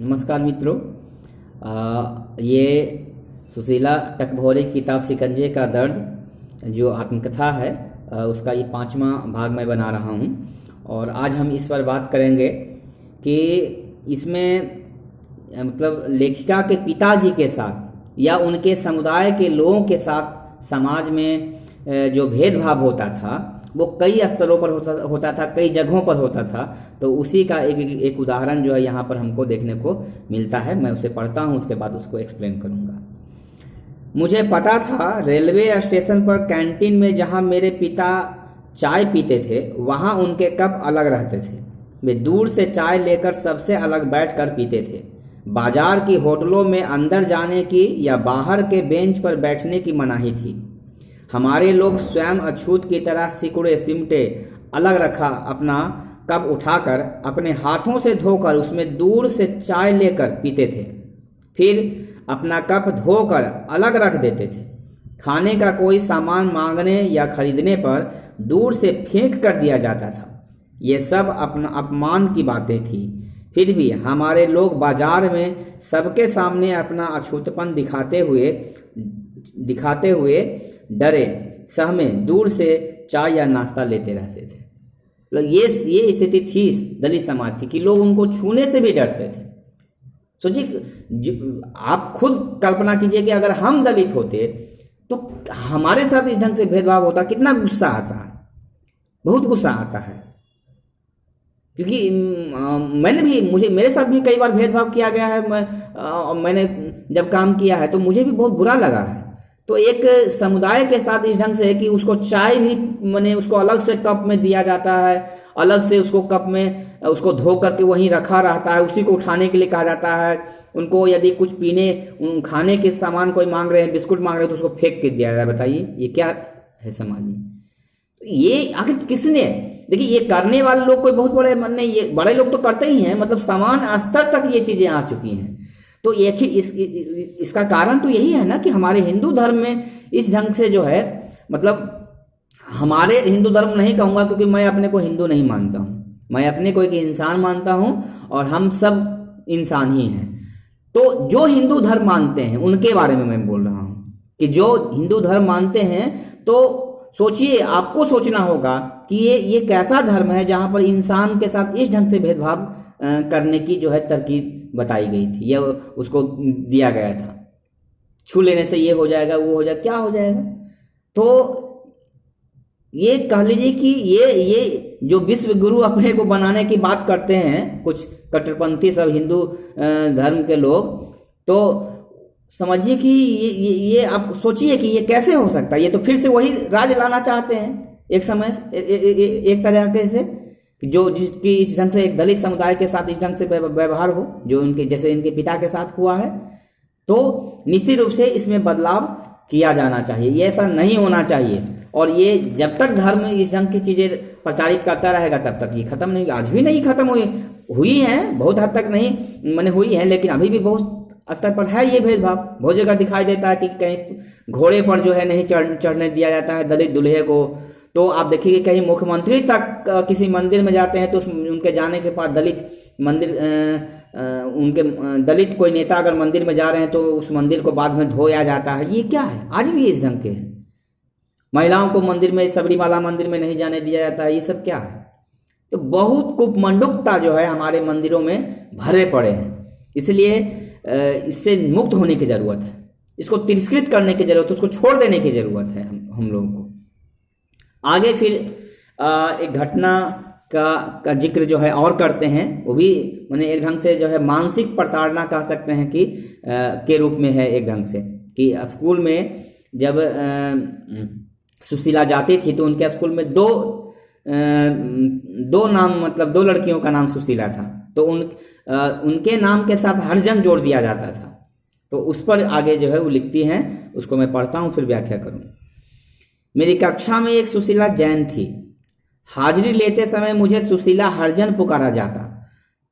नमस्कार मित्रों। ये सुशीला टकभोरे की किताब शिकंजे का दर्द जो आत्मकथा है, उसका ये 5वां भाग मैं बना रहा हूँ। और आज हम इस पर बात करेंगे कि इसमें मतलब लेखिका के पिताजी के साथ या उनके समुदाय के लोगों के साथ समाज में जो भेदभाव होता था वो कई स्तरों पर होता था, कई जगहों पर होता था। तो उसी का एक उदाहरण जो है यहाँ पर हमको देखने को मिलता है। मैं उसे पढ़ता हूँ, उसके बाद उसको एक्सप्लेन करूँगा। मुझे पता था रेलवे स्टेशन पर कैंटीन में जहाँ मेरे पिता चाय पीते थे वहाँ उनके कप अलग रहते थे। वे दूर से चाय लेकर सबसे अलग बैठकर पीते थे। बाजार की होटलों में अंदर जाने की या बाहर के बेंच पर बैठने की मनाही थी। हमारे लोग स्वयं अछूत की तरह सिकुड़े सिमटे अलग रखा अपना कप उठाकर अपने हाथों से धोकर उसमें दूर से चाय लेकर पीते थे, फिर अपना कप धोकर अलग रख देते थे। खाने का कोई सामान मांगने या खरीदने पर दूर से फेंक कर दिया जाता था। ये सब अपना अपमान की बातें थी। फिर भी हमारे लोग बाजार में सबके सामने अपना अछूतपन दिखाते हुए डरे सहमे दूर से चाय या नाश्ता लेते रहते थे। मतलब ये स्थिति थी दलित समाज की कि लोग उनको छूने से भी डरते थे। सोचिए, आप खुद कल्पना कीजिए कि अगर हम दलित होते तो हमारे साथ इस ढंग से भेदभाव होता, कितना गुस्सा आता है, बहुत गुस्सा आता है। क्योंकि मेरे साथ भी कई बार भेदभाव किया गया है। मैंने जब काम किया है तो मुझे भी बहुत बुरा लगा है। तो एक समुदाय के साथ इस ढंग से है कि उसको चाय भी उसको अलग से कप में दिया जाता है, अलग से उसको कप में उसको धो करके वहीं रखा रहता है, उसी को उठाने के लिए कहा जाता है। उनको यदि कुछ खाने के सामान कोई मांग रहे हैं, बिस्कुट मांग रहे हैं, तो उसको फेंक के दिया जाए। बताइए ये क्या है समाज में? ये आखिर किसने? देखिए, ये करने वाले लोग कोई बहुत बड़े नहीं, ये बड़े लोग तो करते ही हैं। मतलब समान स्तर तक ये चीजें आ चुकी हैं। तो एक ही इसका कारण तो यही है ना कि हमारे हिंदू धर्म में इस ढंग से जो है, मतलब हमारे हिंदू धर्म नहीं कहूँगा क्योंकि मैं अपने को हिंदू नहीं मानता हूँ, मैं अपने को एक इंसान मानता हूँ और हम सब इंसान ही हैं। तो जो हिंदू धर्म मानते हैं उनके बारे में मैं बोल रहा हूँ कि जो हिंदू धर्म मानते हैं, तो सोचिए, आपको सोचना होगा कि ये कैसा धर्म है जहाँ पर इंसान के साथ इस ढंग से भेदभाव करने की जो है तरकीब बताई गई थी या उसको दिया गया था। छू लेने से ये हो जाएगा, वो हो जाएगा, क्या हो जाएगा? तो ये कह लीजिए कि ये जो विश्व गुरु अपने को बनाने की बात करते हैं कुछ कट्टरपंथी सब हिंदू धर्म के लोग, तो समझिए कि ये आप सोचिए कि ये कैसे हो सकता है। ये तो फिर से वही राज लाना चाहते हैं एक समय एक तरह से, जो जिसकी इस ढंग से एक दलित समुदाय के साथ इस ढंग से व्यवहार हो, जो उनके जैसे इनके पिता के साथ हुआ है। तो निश्चित रूप से इसमें बदलाव किया जाना चाहिए, ये ऐसा नहीं होना चाहिए। और ये जब तक धर्म इस ढंग की चीजें प्रचारित करता रहेगा तब तक ये खत्म नहीं, आज भी नहीं खत्म हुई है, बहुत हद तक नहीं मैंने हुई है, लेकिन अभी भी बहुत स्तर पर है ये भेदभाव। बहुत जगह दिखाई देता है कि कहीं घोड़े पर जो है नहीं चढ़ने दिया जाता है दलित दूल्हे को। तो आप देखिए कहीं मुख्यमंत्री तक किसी मंदिर में जाते हैं तो उनके जाने के बाद उनके दलित कोई नेता अगर मंदिर में जा रहे हैं तो उस मंदिर को बाद में धोया जाता है। ये क्या है? आज भी इस ढंग के हैं। महिलाओं को मंदिर में, सबरीमाला मंदिर में नहीं जाने दिया जाता है। ये सब क्या है? तो बहुत कुपमंडुकता जो है हमारे मंदिरों में भरे पड़े हैं। इसलिए इससे मुक्त होने की जरूरत है, इसको तिरस्कृत करने की जरूरत है, उसको छोड़ देने की जरूरत है हम लोगों को। आगे फिर एक घटना का जिक्र जो है और करते हैं, वो भी मैंने एक ढंग से जो है मानसिक प्रताड़ना कह सकते हैं कि के रूप में है एक ढंग से। कि स्कूल में जब सुशीला जाती थी तो उनके स्कूल में दो नाम, मतलब दो लड़कियों का नाम सुशीला था, तो उनके नाम के साथ हरिजन जोड़ दिया जाता था। तो उस पर आगे जो है वो लिखती हैं, उसको मैं पढ़ता हूँ फिर व्याख्या करूँ। मेरी कक्षा में एक सुशीला जैन थी। हाजिरी लेते समय मुझे सुशीला हरिजन पुकारा जाता,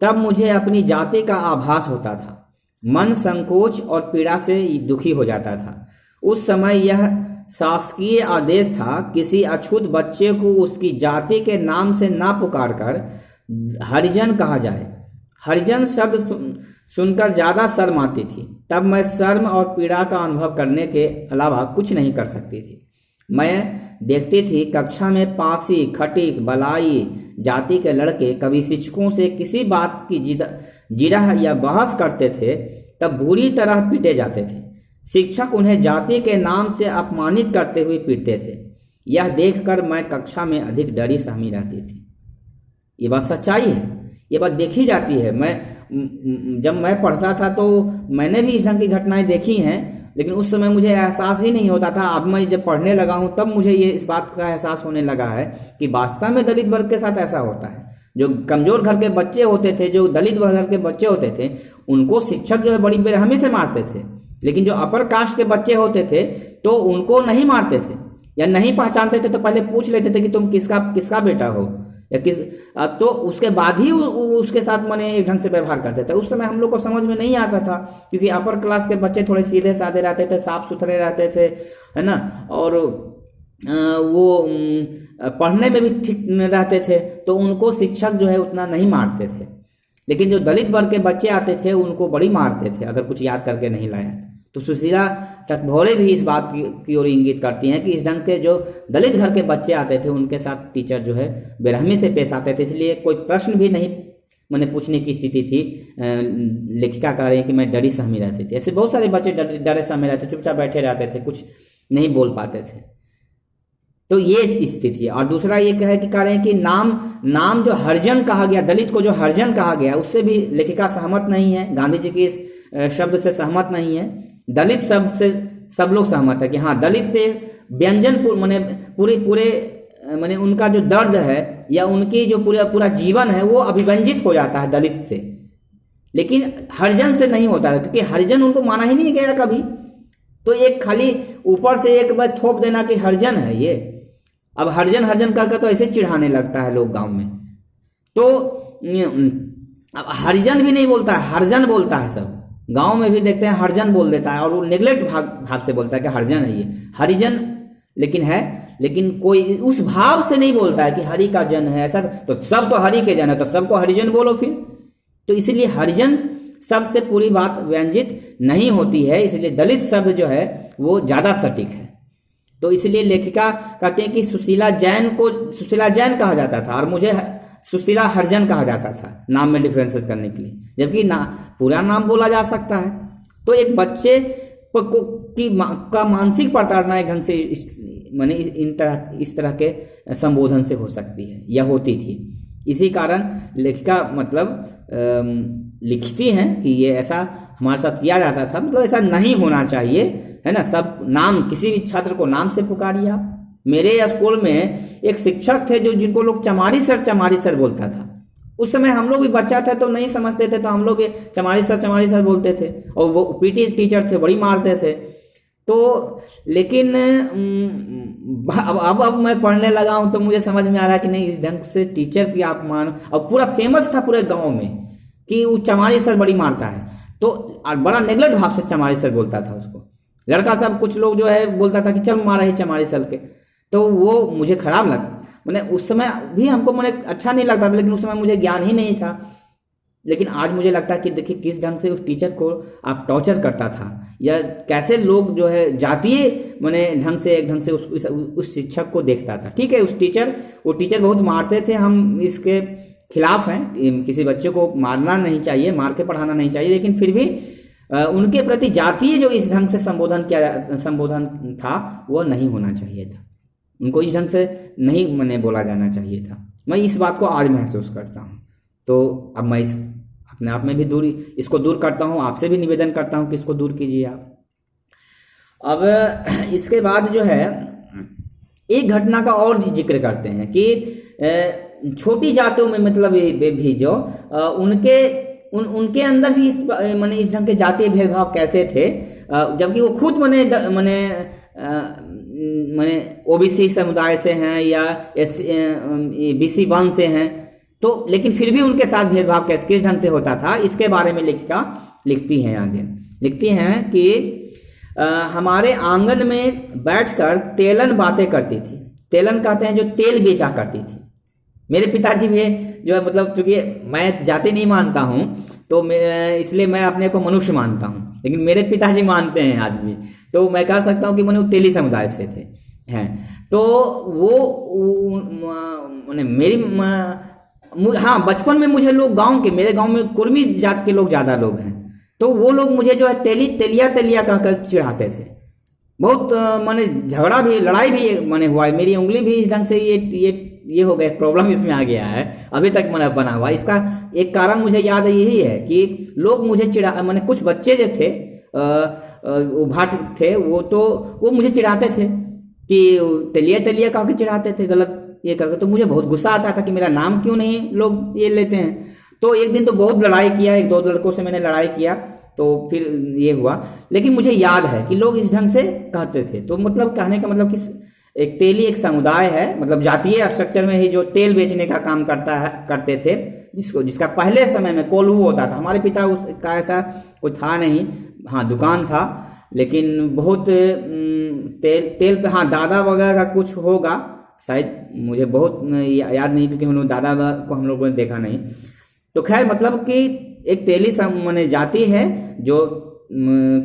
तब मुझे अपनी जाति का आभास होता था। मन संकोच और पीड़ा से दुखी हो जाता था। उस समय यह शासकीय आदेश था, किसी अछूत बच्चे को उसकी जाति के नाम से ना पुकार कर हरिजन कहा जाए। हरिजन शब्द सुनकर ज्यादा शर्म आती थी। तब मैं शर्म और पीड़ा का अनुभव करने के अलावा कुछ नहीं कर सकती थी। मैं देखती थी कक्षा में पासी, खटीक, बलाई जाति के लड़के कभी शिक्षकों से किसी बात की जिरह या बहस करते थे तब बुरी तरह पीटे जाते थे। शिक्षक उन्हें जाति के नाम से अपमानित करते हुए पीटते थे। यह देखकर मैं कक्षा में अधिक डरी सहमी रहती थी। ये बात सच्चाई है, ये बात देखी जाती है। जब मैं पढ़ता था तो मैंने भी इस ढंग की घटनाएं देखी हैं, लेकिन उस समय मुझे एहसास ही नहीं होता था। अब मैं जब पढ़ने लगा हूं तब मुझे ये इस बात का एहसास होने लगा है कि वास्तव में दलित वर्ग के साथ ऐसा होता है। जो कमजोर घर के बच्चे होते थे, जो दलित वर्ग के बच्चे होते थे, उनको शिक्षक जो है बड़ी बेरहमी से मारते थे। लेकिन जो अपर कास्ट के बच्चे होते थे तो उनको नहीं मारते थे, या नहीं पहचानते थे तो पहले पूछ लेते थे कि तुम किसका बेटा हो या तो उसके बाद ही उसके साथ माने एक ढंग से व्यवहार करते थे। उस समय हम लोग को समझ में नहीं आता था, क्योंकि अपर क्लास के बच्चे थोड़े सीधे साधे रहते थे, साफ सुथरे रहते थे, है ना, और वो पढ़ने में भी ठीक रहते थे, तो उनको शिक्षक जो है उतना नहीं मारते थे। लेकिन जो दलित वर्ग के बच्चे आते थे उनको बड़ी मारते थे अगर कुछ याद करके नहीं लाया। तो सुशीला टकभोरे भी इस बात की ओर इंगित करती हैं कि इस ढंग के जो दलित घर के बच्चे आते थे उनके साथ टीचर जो है बेरहमी से पेश आते थे, इसलिए कोई प्रश्न भी नहीं मैंने पूछने की स्थिति थी। लेखिका कह रही है कि मैं डरी सहमी रहती थी। ऐसे बहुत सारे बच्चे डरे सहमे रहते, चुपचाप बैठे रहते थे, कुछ नहीं बोल पाते थे। तो ये स्थिति है। और दूसरा ये कह रहे हैं कि नाम जो हरिजन कहा गया, दलित को जो हरिजन कहा गया, उससे भी लेखिका सहमत नहीं है, गांधी जी के इस शब्द से सहमत नहीं है। दलित शब्द से सब लोग सहमत है कि हाँ, दलित से व्यंजन माने पूरे माने उनका जो दर्द है या उनकी जो पूरा जीवन है वो अभिव्यंजित हो जाता है दलित से, लेकिन हरिजन से नहीं होता है, क्योंकि हरिजन उनको माना ही नहीं गया कभी। तो एक खाली ऊपर से एक बार थोप देना कि हरिजन है ये, अब हरिजन करके तो ऐसे चिढ़ाने लगता है लोग गांव में। तो अब हरिजन भी नहीं बोलता है, हरिजन बोलता है। सब गांव में भी देखते हैं हरिजन बोल देता है, और वो नेग्लेक्ट भाव से बोलता है कि हरिजन है ये, हरिजन लेकिन है, लेकिन कोई उस भाव से नहीं बोलता है कि हरि का जन है ऐसा। तो सब तो हरि के जन है तो सबको हरिजन बोलो फिर। तो इसलिए हरिजन शब्द से पूरी बात व्यंजित नहीं होती है, इसलिए दलित शब्द जो है वो ज्यादा सटीक है। तो इसलिए लेखिका कहते हैं कि सुशीला जैन को सुशीला जैन कहा जाता था और मुझे सुशीला हरिजन कहा जाता था, नाम में डिफरेंसेस करने के लिए, जबकि पूरा नाम बोला जा सकता है। तो एक बच्चे का मानसिक प्रताड़ना एक ढंग से माने इस तरह के संबोधन से हो सकती है या होती थी। इसी कारण लेखिका मतलब लिखती हैं कि ये ऐसा हमारे साथ किया जाता था, मतलब ऐसा नहीं होना चाहिए, है ना। सब नाम, किसी भी छात्र को नाम से पुकारिए आप। मेरे स्कूल में एक शिक्षक थे जो जिनको लोग चमारी सर बोलता था। उस समय हम लोग भी बच्चा थे तो नहीं समझते थे, तो हम लोग भी चमारी सर बोलते थे, और वो पीटी टीचर थे, बड़ी मारते थे। तो लेकिन अब मैं पढ़ने लगा हूं तो मुझे समझ में आ रहा है कि नहीं, इस ढंग से टीचर की आप मान, और पूरा फेमस था पूरे गांव में कि वो चमारी सर बड़ी मारता है, तो और बड़ा नेगलेक्ट भाव से चमारी सर बोलता था उसको। लड़का सब कुछ लोग जो है बोलता था कि चल मारा ही चमारी सर के, तो वो मुझे खराब लगा। मैंने उस समय भी हमको मैंने अच्छा नहीं लगता था, लेकिन उस समय मुझे ज्ञान ही नहीं था। लेकिन आज मुझे लगता है कि देखिए किस ढंग से उस टीचर को आप टॉर्चर करता था, या कैसे लोग जो है जातीय मैंने ढंग से एक ढंग से उस शिक्षक को देखता था। ठीक है, वो टीचर बहुत मारते थे, हम इसके खिलाफ हैं, किसी बच्चे को मारना नहीं चाहिए, मार के पढ़ाना नहीं चाहिए, लेकिन फिर भी उनके प्रति जातीय जो इस ढंग से संबोधन था वो नहीं होना चाहिए था, उनको इस ढंग से नहीं मैंने बोला जाना चाहिए था। मैं इस बात को आज महसूस करता हूँ। तो अब मैं अपने आप में भी इसको दूर करता हूँ, आपसे भी निवेदन करता हूँ कि इसको दूर कीजिए आप। अब इसके बाद जो है एक घटना का और जिक्र करते हैं कि छोटी जातियों में मतलब भी जो उनके अंदर भी इस ढंग के जातीय भेदभाव कैसे थे, जबकि वो खुद ओबीसी समुदाय से हैं या BC 1 से हैं, तो लेकिन फिर भी उनके साथ भेदभाव किस ढंग से होता था, इसके बारे में लेखिका लिखती हैं। आगे लिखती हैं कि हमारे आंगन में बैठकर तेलन बातें करती थी। तेलन कहते हैं जो तेल बेचा करती थी। मेरे पिताजी भी जो है मतलब, चूंकि मैं जाति नहीं मानता हूँ, तो इसलिए मैं अपने को मनुष्य मानता हूँ, लेकिन मेरे पिताजी मानते हैं आज भी। तो मैं कह सकता हूँ कि मैंने तेली समुदाय से थे हैं। तो वो मेरी हाँ, बचपन में मुझे लोग मेरे गांव में कुर्मी जात के लोग ज़्यादा लोग हैं, तो वो लोग मुझे जो है तेलिया कहकर चिढ़ाते थे। बहुत माने झगड़ा भी, लड़ाई भी माने हुआ है। मेरी उंगली भी इस ढंग से ये हो गया, प्रॉब्लम इसमें आ गया है, अभी तक मैंने बना हुआ। इसका एक कारण मुझे याद है, यही है कि लोग मुझे माने कुछ बच्चे जो थे भाट थे, वो मुझे चिढ़ाते थे कि तेलिया कह के चिढ़ाते थे, गलत ये करके। तो मुझे बहुत गुस्सा आता था कि मेरा नाम क्यों नहीं लोग ये लेते हैं। तो एक दिन तो बहुत लड़ाई किया, 1-2 लड़कों से मैंने लड़ाई किया, तो फिर ये हुआ। लेकिन मुझे याद है कि लोग इस ढंग से कहते थे। तो मतलब कहने का मतलब कि एक तेली एक समुदाय है, मतलब जातीय स्ट्रक्चर में ही जो तेल बेचने का काम करते थे, जिसका पहले समय में कोल्हू होता था। हमारे पिता का ऐसा कुछ था नहीं, हाँ दुकान था, लेकिन बहुत तेल पे, हाँ दादा वगैरह का कुछ होगा शायद, मुझे बहुत याद नहीं, क्योंकि हम लोग दादा को हम लोगों ने देखा नहीं। तो खैर मतलब कि एक तेली माने जाति है जो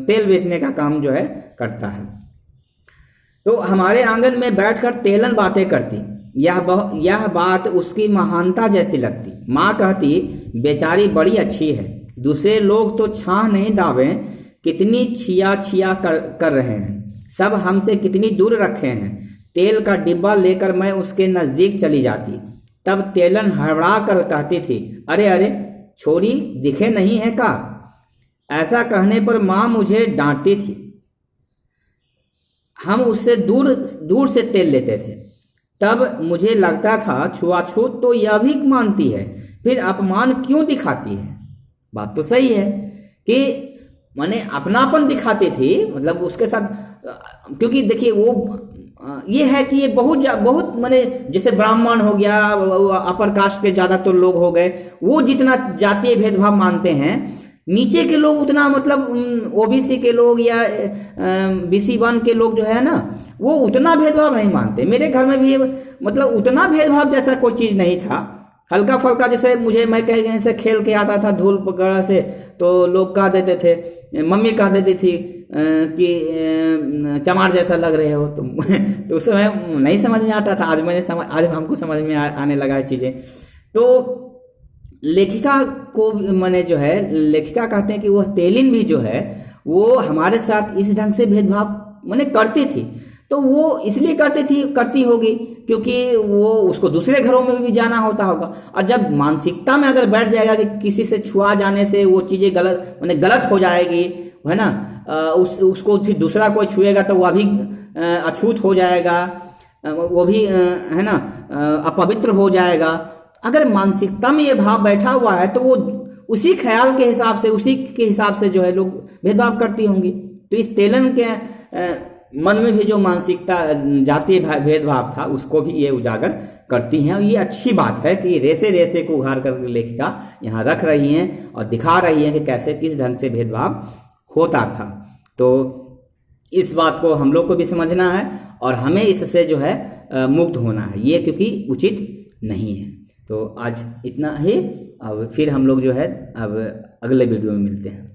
तेल बेचने का काम जो है करता है। तो हमारे आंगन में बैठकर तेलन बातें करती, यह बात उसकी महानता जैसी लगती। माँ कहती, बेचारी बड़ी अच्छी है, दूसरे लोग तो छाह नहीं दावे, कितनी छिया कर रहे हैं, सब हमसे कितनी दूर रखे हैं। तेल का डिब्बा लेकर मैं उसके नजदीक चली जाती, तब तेलन हड़बड़ा कर कहती थी, अरे अरे छोरी दिखे नहीं है का। ऐसा कहने पर माँ मुझे डांटती थी। हम उससे दूर से तेल लेते थे, तब मुझे लगता था छुआछूत तो यह भी मानती है, फिर अपमान क्यों दिखाती है। बात तो सही है कि माने अपनापन दिखाती थी, मतलब उसके साथ, क्योंकि देखिए वो ये है कि ये बहुत माने जैसे ब्राह्मण हो गया, अपर कास्ट के ज़्यादातर लोग हो गए, वो जितना जातीय भेदभाव मानते हैं, नीचे के लोग उतना, मतलब ओबीसी के लोग या BC1 के लोग जो है ना, वो उतना भेदभाव नहीं मानते। मेरे घर में भी मतलब उतना भेदभाव जैसा कोई चीज़ नहीं था, हल्का फल्का। जैसे मैं कहीं से खेल के आता था धूल वगैरह से, तो लोग कह देते थे, मम्मी कह देती थी कि चमार जैसा लग रहे हो तुम। तो उस समय नहीं समझ में आता था, आज हमको समझ में आने लगा है चीज़ें। तो लेखिका को मैंने जो है, लेखिका कहते हैं कि वह तेलिन भी जो है वो हमारे साथ इस ढंग से भेदभाव मैंने करती थी। तो वो इसलिए करती होगी क्योंकि वो उसको दूसरे घरों में भी जाना होता होगा, और जब मानसिकता में अगर बैठ जाएगा कि किसी से छुआ जाने से वो चीज़ें गलत हो जाएगी, है ना, उसको फिर दूसरा कोई छुएगा तो वह भी अछूत हो जाएगा, वो भी है ना अपवित्र हो जाएगा। अगर मानसिकता में ये भाव बैठा हुआ है तो वो उसी ख्याल के हिसाब से जो है लोग भेदभाव करती होंगी। तो इस तेलन के मन में भी जो मानसिकता जातीय भेदभाव था उसको भी ये उजागर करती हैं। और ये अच्छी बात है कि रेसे को उघाड़ कर लेखिका यहाँ रख रही हैं और दिखा रही हैं कि कैसे किस ढंग से भेदभाव होता था। तो इस बात को हम लोग को भी समझना है और हमें इससे जो है मुक्त होना है, ये क्योंकि उचित नहीं है। तो आज इतना ही, अब फिर हम लोग जो है अब अगले वीडियो में मिलते हैं।